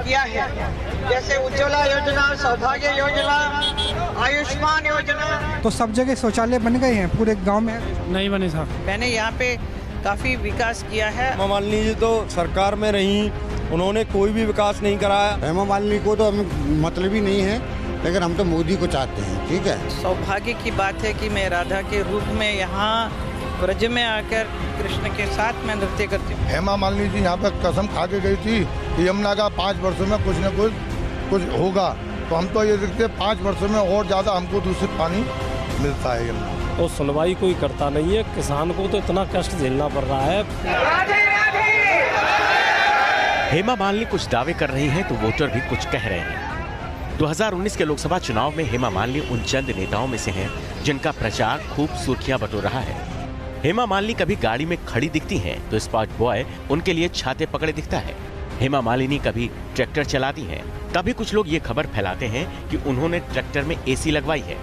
किया है, जैसे उज्ज्वला योजना, सौभाग्य योजना, आयुष्मान योजना। तो सब जगह शौचालय बन गए हैं पूरे गांव में? नहीं बने साहब। मैंने यहाँ पे काफी विकास किया है। हेमा मालिनी जी तो सरकार में रही, उन्होंने कोई भी विकास नहीं कराया। हेमा मालिनी को तो हमें मतलब ही नहीं है, लेकिन हम तो मोदी को चाहते हैं। ठीक है, सौभाग्य की बात है कि मैं राधा के रूप में यहाँ ब्रज में आकर कृष्ण के साथ मैं नृत्य करती हूँ। हेमा मालिनी जी यहाँ पर कसम खा के गई थी कि यमुना का 5 वर्षों में कुछ न कुछ होगा, तो हम तो ये देखते 5 वर्षों में और ज्यादा हमको दूषित पानी मिलता है यमुना। और सुनवाई कोई करता नहीं है, किसान को तो इतना कष्ट झेलना पड़ रहा है। हेमा मालिनी कुछ दावे कर रही हैं तो वोटर भी कुछ कह रहे हैं। 2019 के लोकसभा चुनाव में हेमा मालिनी उन चंद नेताओं में से हैं जिनका प्रचार खूब सुर्खियां बटोर रहा है। हेमा मालिनी कभी गाड़ी में खड़ी दिखती हैं तो स्पॉट बॉय उनके लिए छाते पकड़े दिखता है। हेमा मालिनी कभी ट्रैक्टर चलाती हैं, तभी कुछ लोग ये खबर फैलाते हैं कि उन्होंने ट्रैक्टर में एसी लगवाई है।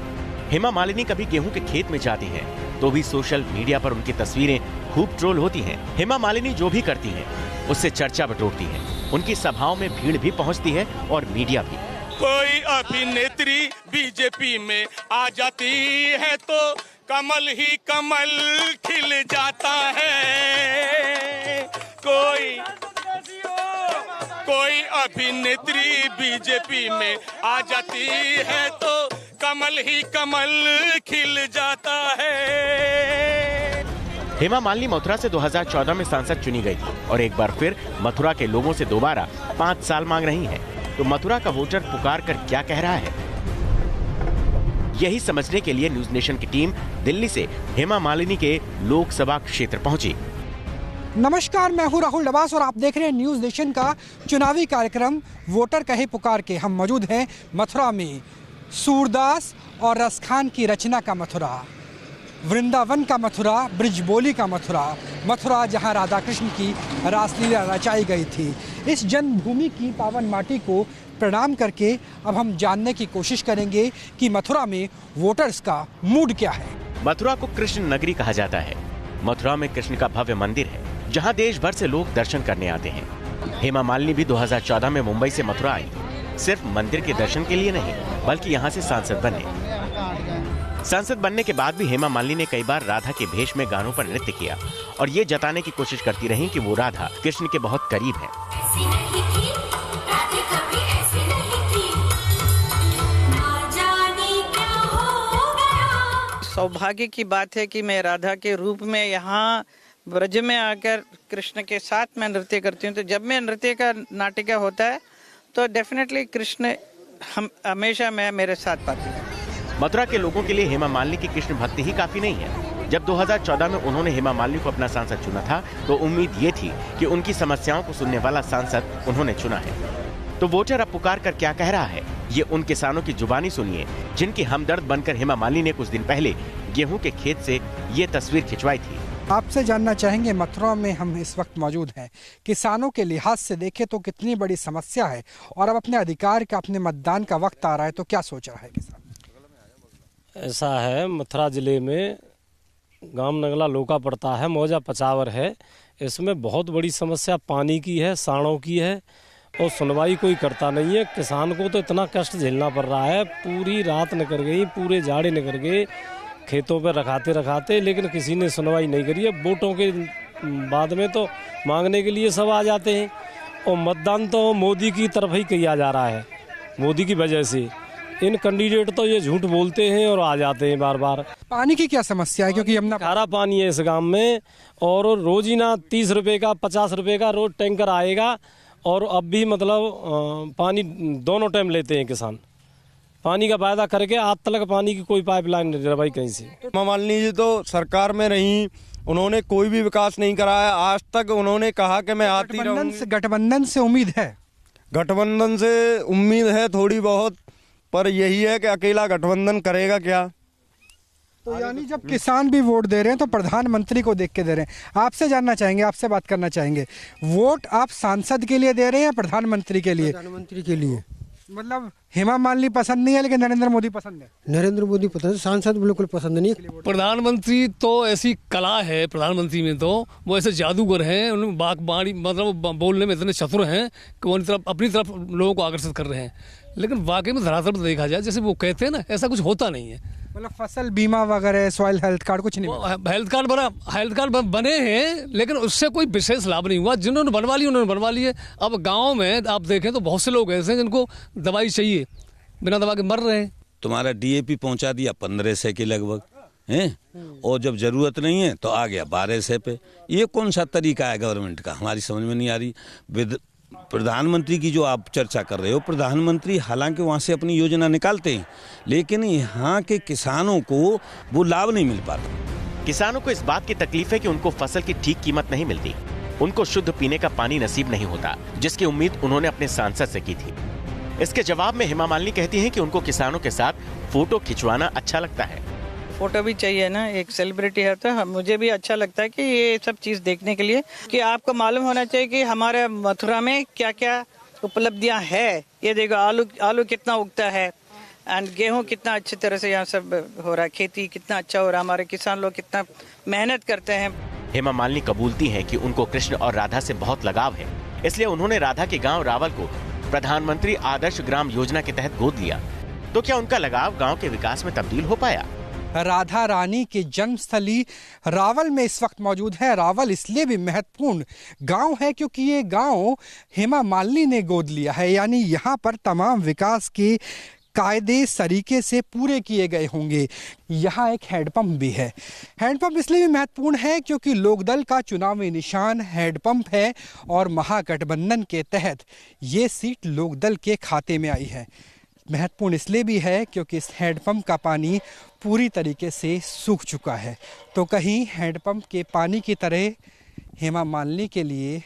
हेमा मालिनी कभी गेहूं के खेत में जाती हैं, तो भी सोशल मीडिया पर उनकी तस्वीरें खूब ट्रोल होती हैं। हेमा मालिनी जो भी करती हैं, उससे चर्चा बटोरती हैं। उनकी सभाओं में भीड़ भी पहुंचती है और मीडिया भी। कोई अभिनेत्री बीजेपी में आ जाती है तो कमल ही कमल खिल जाता है। कोई अभिनेत्री बीजेपी में आ जाती है तो कमल ही कमल खिल जाता है। हेमा मालिनी मथुरा से 2014 में सांसद चुनी गई थी और एक बार फिर मथुरा के लोगों से दोबारा 5 साल मांग रही हैं। तो मथुरा का वोटर पुकार कर क्या कह रहा है, यही समझने के लिए न्यूज नेशन की टीम दिल्ली से हेमा मालिनी के लोकसभा क्षेत्र पहुंची। नमस्कार, मैं हूं राहुल डबास और आप देख रहे हैं न्यूज नेशन का चुनावी कार्यक्रम वोटर कहे पुकार के। हम मौजूद हैं मथुरा में, सूरदास और रसखान की रचना का मथुरा, वृंदावन का मथुरा, ब्रिजबोली का मथुरा, मथुरा जहां राधा कृष्ण की रासलीला रचाई गई थी। इस जन्मभूमि की पावन माटी को प्रणाम करके अब हम जानने की कोशिश करेंगे कि मथुरा में वोटर्स का मूड क्या है। मथुरा को कृष्ण नगरी कहा जाता है। मथुरा में कृष्ण का भव्य मंदिर है जहां देश भर से लोग दर्शन करने आते हैं। हेमा मालिनी भी 2014 में मुंबई से मथुरा आई, सिर्फ मंदिर के दर्शन के लिए नहीं बल्कि यहाँ से सांसद बने। सांसद बनने के बाद भी हेमा मालिनी ने कई बार राधा के भेष में गानों पर नृत्य किया और ये जताने की कोशिश करती रही कि वो राधा कृष्ण के बहुत करीब है। सौभाग्य की बात है कि मैं राधा के रूप में यहाँ ब्रज में आकर कृष्ण के साथ मैं नृत्य करती हूँ। तो जब मैं नृत्य का नाटिका होता है तो डेफिनेटली कृष्ण हमेशा मैं मेरे साथ पाती हूँ। मथुरा के लोगों के लिए हेमा मालिनी की कृष्ण भक्ति ही काफी नहीं है। जब 2014 में उन्होंने हेमा मालिनी को अपना सांसद चुना था तो उम्मीद ये थी कि उनकी समस्याओं को सुनने वाला सांसद उन्होंने चुना है। तो वोटर अब पुकार कर क्या कह रहा है, ये उन किसानों की जुबानी सुनिए जिनकी हमदर्द बनकर हेमा मालिनी ने कुछ दिन पहले गेहूं के खेत से ये तस्वीर खिंचवाई थी। आपसे जानना चाहेंगे, मथुरा में हम इस वक्त मौजूद हैं, किसानों के लिहाज से देखें तो कितनी बड़ी समस्या है और अब अपने अधिकार का, अपने मतदान का वक्त आ रहा है, तो क्या सोच रहा है किसान? ऐसा है, मथुरा जिले में गांव नगला लोका पड़ता है, मौजा पचावर है। इसमें बहुत बड़ी समस्या पानी की है, साड़ों की है और सुनवाई कोई करता नहीं है। किसान को तो इतना कष्ट झेलना पड़ रहा है, पूरी रात निकल गई, पूरे जाड़े निकल गए खेतों पे रखाते, लेकिन किसी ने सुनवाई नहीं करी है। वोटों के बाद में तो मांगने के लिए सब आ जाते हैं और मतदान तो मोदी की तरफ ही किया जा रहा है। मोदी की वजह से इन कैंडिडेट तो ये झूठ बोलते हैं और आ जाते हैं बार बार। पानी की क्या समस्या है? क्योंकि यमुना खारा पानी है इस गांव में और रोज ही ना 30 रुपए का 50 रुपए का रोज टैंकर आएगा और अब भी मतलब पानी दोनों टाइम लेते हैं किसान। पानी का वायदा करके आज तक पानी की कोई पाइपलाइन नहीं डलवाई कहीं से। हेमा मालिनी जी तो सरकार में रही, उन्होंने कोई भी विकास नहीं कराया आज तक। उन्होंने कहा कि मैं आती रहूंगी। गठबंधन से उम्मीद है? गठबंधन से उम्मीद है थोड़ी बहुत, पर यही है कि अकेला गठबंधन करेगा क्या। तो यानी जब किसान भी वोट दे रहे हैं तो प्रधानमंत्री को देख के दे रहे हैं। आपसे जानना चाहेंगे, आपसे बात करना चाहेंगे, वोट आप सांसद के लिए दे रहे हैं या प्रधानमंत्री के लिए? प्रधानमंत्री के लिए। मतलब हेमा मालिनी पसंद नहीं है लेकिन नरेंद्र मोदी पसंद है। नरेंद्र मोदी पसंद, सांसद बिल्कुल पसंद नहीं है। प्रधानमंत्री तो ऐसी कला है, प्रधानमंत्री में तो वो ऐसे जादूगर हैं, उनमें बागबानी मतलब बोलने में इतने चतुर हैं कि वो अपनी तरफ लोगों को आकर्षित कर रहे हैं। लेकिन वाकई में धरातल पर देखा जाए, जैसे वो कहते हैं ना, ऐसा कुछ होता नहीं है। मतलब फसल बीमा वगैरह, सॉइल हेल्थ कार्ड कुछ नहीं। हेल्थ कार्ड बने हैं लेकिन उससे कोई विशेष लाभ नहीं हुआ। जिन्होंने बनवा लिए उन्होंने बनवा लिए। अब गाँव में आप देखें तो बहुत से लोग ऐसे हैं जिनको दवाई चाहिए, बिना दवा के मर रहे हैं। तुम्हारा DAP पहुंचा दिया 1500 के लगभग हैं, और जब जरूरत नहीं है तो आ गया 1200 पे। ये कौन सा तरीका है गवर्नमेंट का, हमारी समझ में नहीं आ रही। प्रधानमंत्री की जो आप चर्चा कर रहे हो, प्रधानमंत्री हालांकि वहाँ से अपनी योजना निकालते हैं लेकिन यहाँ के किसानों को वो लाभ नहीं मिल पाता। किसानों को इस बात की तकलीफ है कि उनको फसल की ठीक कीमत नहीं मिलती, उनको शुद्ध पीने का पानी नसीब नहीं होता, जिसकी उम्मीद उन्होंने अपने सांसद से की थी। इसके जवाब में हेमा मालिनी कहती हैं कि उनको किसानों के साथ फोटो खिंचवाना अच्छा लगता है। फोटो भी चाहिए ना, एक सेलिब्रिटी है तो मुझे भी अच्छा लगता है कि ये सब चीज देखने के लिए कि आपको मालूम होना चाहिए कि हमारे मथुरा में क्या क्या उपलब्धियां है। ये देखो आलू कितना उगता है एंड गेहूं कितना अच्छी तरह से यहाँ सब हो रहा है, खेती कितना अच्छा हो रहा है, हमारे किसान लोग कितना मेहनत करते हैं। हेमा मालिनी कबूलती हैं कि उनको कृष्ण और राधा से बहुत लगाव है, इसलिए उन्होंने राधा के गाँव रावल को प्रधानमंत्री आदर्श ग्राम योजना के तहत गोद लिया। तो क्या उनका लगाव गाँव के विकास में तब्दील हो पाया? राधा रानी की जन्मस्थली रावल में इस वक्त मौजूद है। रावल इसलिए भी महत्वपूर्ण गांव है क्योंकि ये गांव हेमा मालिनी ने गोद लिया है, यानी यहाँ पर तमाम विकास के कायदे सरीके से पूरे किए गए होंगे। यहाँ एक हैंडपंप भी है। हैंडपंप इसलिए भी महत्वपूर्ण है क्योंकि लोकदल का चुनावी निशान हैंडपंप है और महागठबंधन के तहत ये सीट लोकदल के खाते में आई है। महत्वपूर्ण इसलिए भी है क्योंकि इस हैंडपंप का पानी पूरी तरीके से सूख चुका है। तो कहीं हैंडपंप के पानी की तरह हेमा मालिनी के लिए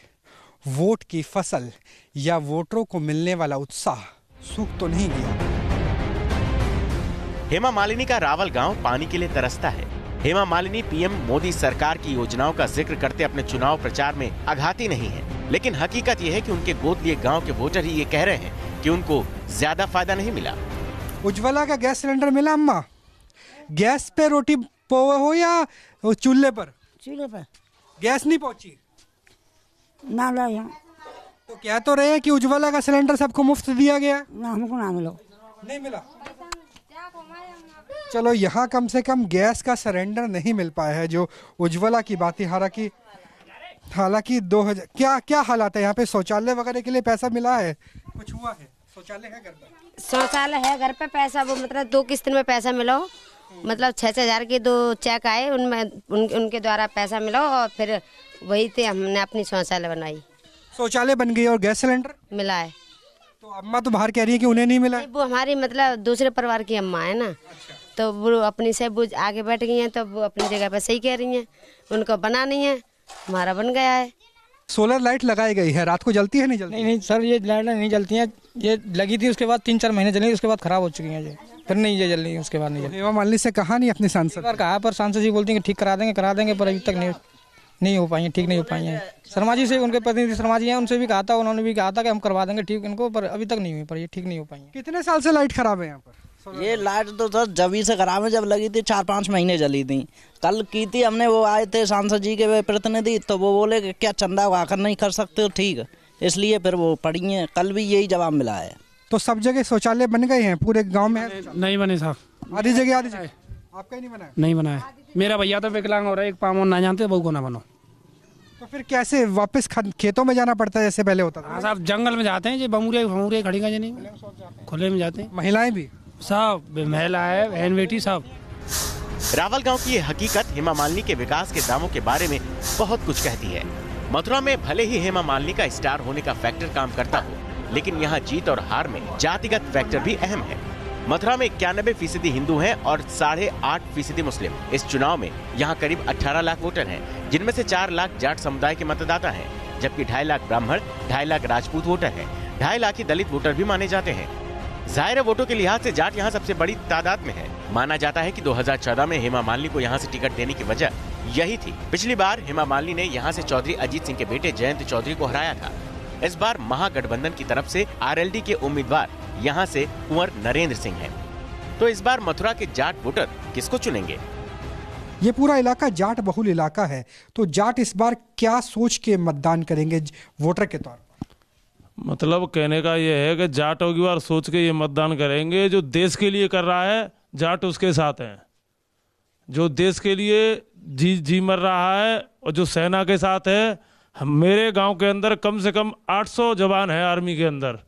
वोट की फसल या वोटरों को मिलने वाला उत्साह सूख तो नहीं गया। हेमा मालिनी का रावल गांव पानी के लिए तरसता है। हेमा मालिनी पीएम मोदी सरकार की योजनाओं का जिक्र करते अपने चुनाव प्रचार में आघाती नहीं है, लेकिन हकीकत यह है कि उनके गोद लिए गांव के वोटर ही ये कह रहे हैं कि उनको ज्यादा फायदा नहीं मिला। उज्ज्वला का गैस सिलेंडर मिला अम्मा? गैस पे रोटी हो या चूल्हे पर? चूल्हे पर। गैस नहीं पहुंची ना ला यहाँ। तो कह तो रहे हैं कि उज्ज्वला का सिलेंडर सबको मुफ्त दिया गया। ना, हमको ना मिला। नहीं मिला। चलो यहाँ कम से कम गैस का सिलेंडर नहीं मिल पाया है जो उज्ज्वला की बात है। हालांकि 2000 क्या हालात है यहाँ पे? शौचालय वगैरह के लिए पैसा मिला है? कुछ हुआ है? शौचालय है घर पर? शौचालय है घर पे। पैसा वो मतलब 2 किस्त में पैसा मिला हो, मतलब 6-6 हजार के 2 चेक आए, उनमें उनके द्वारा पैसा मिला और फिर वही थे हमने अपनी शौचालय बनाई। शौचालय बन गई और गैस सिलेंडर मिला है। तो अम्मा तो बाहर कह रही है कि उन्हें नहीं मिला। वो हमारी मतलब दूसरे परिवार की अम्मा है ना। अच्छा। तो वो अपनी से वो आगे बैठ गई हैं, तो वो अपनी जगह पे सही कह रही हैं। उनको बना नहीं है, हमारा बन गया है। सोलर लाइट लगाई गई है, रात को जलती है नहीं जलती? नहीं सर, ये लाइट नहीं जलती हैं। ये लगी थी, उसके बाद 3-4 महीने चली, उसके बाद खराब हो चुकी हैं ये, फिर नहीं ये जल रही है, उसके बाद नहीं जल। हेमा मालिनी से कहा नहीं अपने सांसद? कहा पर सांसद जी बोलते हैं कि ठीक करा देंगे पर अभी तक नहीं हो पाई है, ठीक नहीं हो पाई है। शर्मा जी से, उनके प्रतिनिधि शर्मा जी हैं, उनसे भी कहा था, उन्होंने भी कहा था कि हम करवा देंगे ठीक इनको, पर अभी तक नहीं हुई, पर ये ठीक नहीं हो पाई है। कितने साल से लाइट खराब है यहाँ पर? ये लाइट तो सर जब से खराब है, जब लगी थी 4-5 महीने जली थी। कल की थी हमने, वो आए थे सांसद जी के प्रतिनिधि, तो वो बोले कि क्या चंदा आकर नहीं कर सकते हो? ठीक, इसलिए फिर वो पड़ी हैं। कल भी यही जवाब मिला है। तो सब जगह शौचालय बन गए हैं पूरे गांव में? नहीं बने साहब, आधी जगह आपका ही नहीं बना? नहीं बना है। मेरा भैया तो विकलांग हो रहा है, एक पाँव ना जानते, बहू को ना बनो। तो फिर कैसे वापस खेतों में जाना पड़ता है जैसे पहले होता था? हाँ साहब, जंगल में जाते हैं, बमूरे खड़ी का नहीं, खुले में जाते हैं। महिलाएं भी साहब, महिला है, बहन बेटी साहब। रावल गांव की ये हकीकत हेमा मालिनी के विकास के दावों के बारे में बहुत कुछ कहती है। मथुरा में भले ही हेमा मालिनी का स्टार होने का फैक्टर काम करता हो, लेकिन यहाँ जीत और हार में जातिगत फैक्टर भी अहम है। मथुरा में 91% हिंदू हैं और 8.5% मुस्लिम। इस चुनाव में यहाँ करीब 18 लाख वोटर हैं, जिनमें से 4 लाख जाट समुदाय के मतदाता हैं, जबकि 2.5 लाख ब्राह्मण, 2.5 लाख राजपूत वोटर हैं, 2.5 लाख ही दलित वोटर भी माने जाते हैं। जाहिर वोटों के लिहाज से जाट यहाँ सबसे बड़ी तादाद में है। माना जाता है कि 2014 में हेमा मालिनी को यहाँ से टिकट देने की वजह यही थी। पिछली बार हेमा मालिनी ने यहाँ से चौधरी अजीत सिंह के बेटे जयंत चौधरी को हराया था। इस बार महागठबंधन की तरफ से आरएलडी के उम्मीदवार यहाँ से कुंवर नरेंद्र सिंह हैं। तो इस बार मथुरा के जाट वोटर किसको चुनेंगे? ये पूरा इलाका जाट बहुल इलाका है, तो जाट इस बार क्या सोच के मतदान करेंगे वोटर के तौर पर? मतलब कहने का ये है कि जाट होगी बार सोच के ये मतदान करेंगे। जो देश के लिए कर रहा है जाट उसके साथ हैं, जो देश के लिए जी मर रहा है और जो सेना के साथ है। मेरे गांव के अंदर कम से कम 800 जवान हैं आर्मी के अंदर,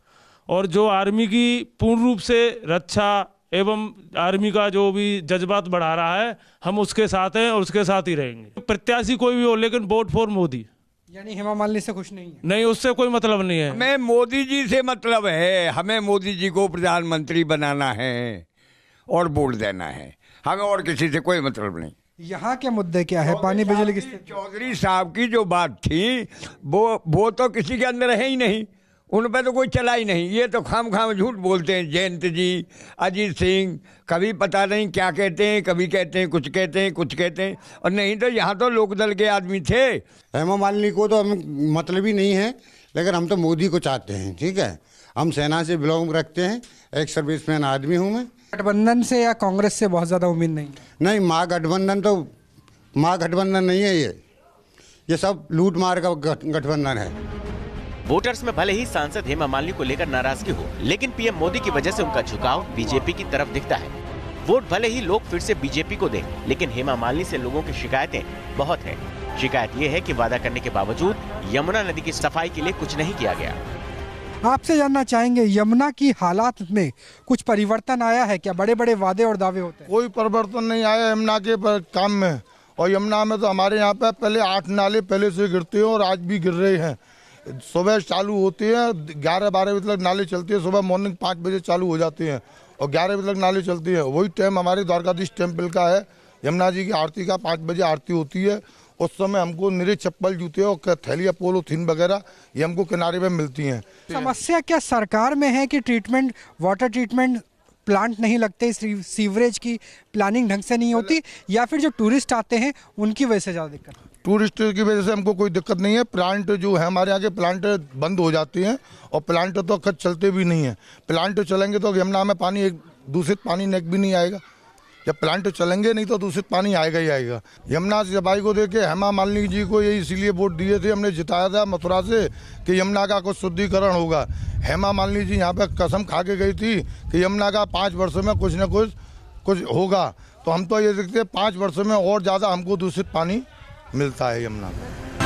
और जो आर्मी की पूर्ण रूप से रक्षा एवं आर्मी का जो भी जज्बात बढ़ा रहा है, हम उसके साथ हैं और उसके साथ ही रहेंगे। प्रत्याशी कोई भी हो, लेकिन वोट फॉर मोदी। यानी हेमा मालिनी से खुश नहीं है? नहीं, उससे कोई मतलब नहीं है। हमें मोदी जी से मतलब है, हमें मोदी जी को प्रधानमंत्री बनाना है और वोट देना है, हमें और किसी से कोई मतलब नहीं। यहाँ के मुद्दे क्या है? पानी बिजली की स्थिति। चौधरी साहब की जो बात थी वो तो किसी के अंदर है ही नहीं, उन पर तो कोई चला ही नहीं। ये तो खाम झूठ बोलते हैं। जयंत जी, अजीत सिंह, कभी पता नहीं क्या कहते हैं, कभी कहते हैं कुछ कहते हैं कुछ कहते हैं, और नहीं तो यहाँ तो लोकदल के आदमी थे। हेमा मालिनी को तो हमें मतलब ही नहीं है, लेकिन हम तो मोदी को चाहते हैं। ठीक है, हम सेना से बिलोंग रखते हैं, एक सर्विसमैन आदमी हूँ मैं। गठबंधन से या कांग्रेस से बहुत ज़्यादा उम्मीद नहीं? नहीं, महागठबंधन नहीं है ये सब लूट मार का गठबंधन है। वोटर्स में भले ही सांसद हेमा मालिनी को लेकर नाराजगी हो, लेकिन पीएम मोदी की वजह से उनका झुकाव बीजेपी की तरफ दिखता है। वोट भले ही लोग फिर से बीजेपी को दें, लेकिन हेमा मालिनी से लोगों की शिकायतें बहुत हैं। शिकायत ये है कि वादा करने के बावजूद यमुना नदी की सफाई के लिए कुछ नहीं किया गया। आपसे जानना चाहेंगे, यमुना की हालात में कुछ परिवर्तन आया है क्या? बड़े बड़े वादे और दावे होते हैं। कोई परिवर्तन नहीं आया यमुना के काम में। और यमुना में तो हमारे यहाँ पे पहले 8 नाले पहले से गिरते हैं और आज भी गिर रहे हैं। सुबह चालू होते हैं, 11-12 बजे तक नाले चलते हैं। सुबह मॉर्निंग 5 बजे चालू हो जाते हैं और 11 बजे तक नाले चलते हैं। वही टाइम हमारे द्वारकाधीश टेम्पल का है, यमुना जी की आरती का 5 बजे आरती होती है। उस समय हमको निरे चप्पल, जूते और थैलिया, पोलोथीन वगैरह ये हमको किनारे पे मिलती हैं। समस्या क्या सरकार में है कि वाटर ट्रीटमेंट प्लांट नहीं लगते, सीवरेज की प्लानिंग ढंग से नहीं होती, या फिर जो टूरिस्ट आते हैं उनकी वजह से ज़्यादा दिक्कत? टूरिस्ट की वजह से हमको कोई दिक्कत नहीं है। प्लांट जो है हमारे यहाँ के प्लांट बंद हो जाते हैं और प्लांट तो खत चलते भी नहीं है। प्लांट चलेंगे तो यमुना में पानी, एक दूषित पानी नेक भी नहीं आएगा। जब प्लांट चलेंगे नहीं तो दूषित पानी आएगा ही आएगा। यमुना की सफाई को देखे हेमा मालिनी जी को ये इसीलिए वोट दिए थे, हमने जिताया था मथुरा से कि यमुना का कुछ शुद्धिकरण होगा। हेमा मालिनी जी यहाँ पे कसम खा के गई थी कि यमुना का 5 वर्षों में कुछ न कुछ होगा। तो हम तो ये देखते हैं 5 वर्षों में और ज़्यादा हमको दूषित पानी मिलता है यमुना में।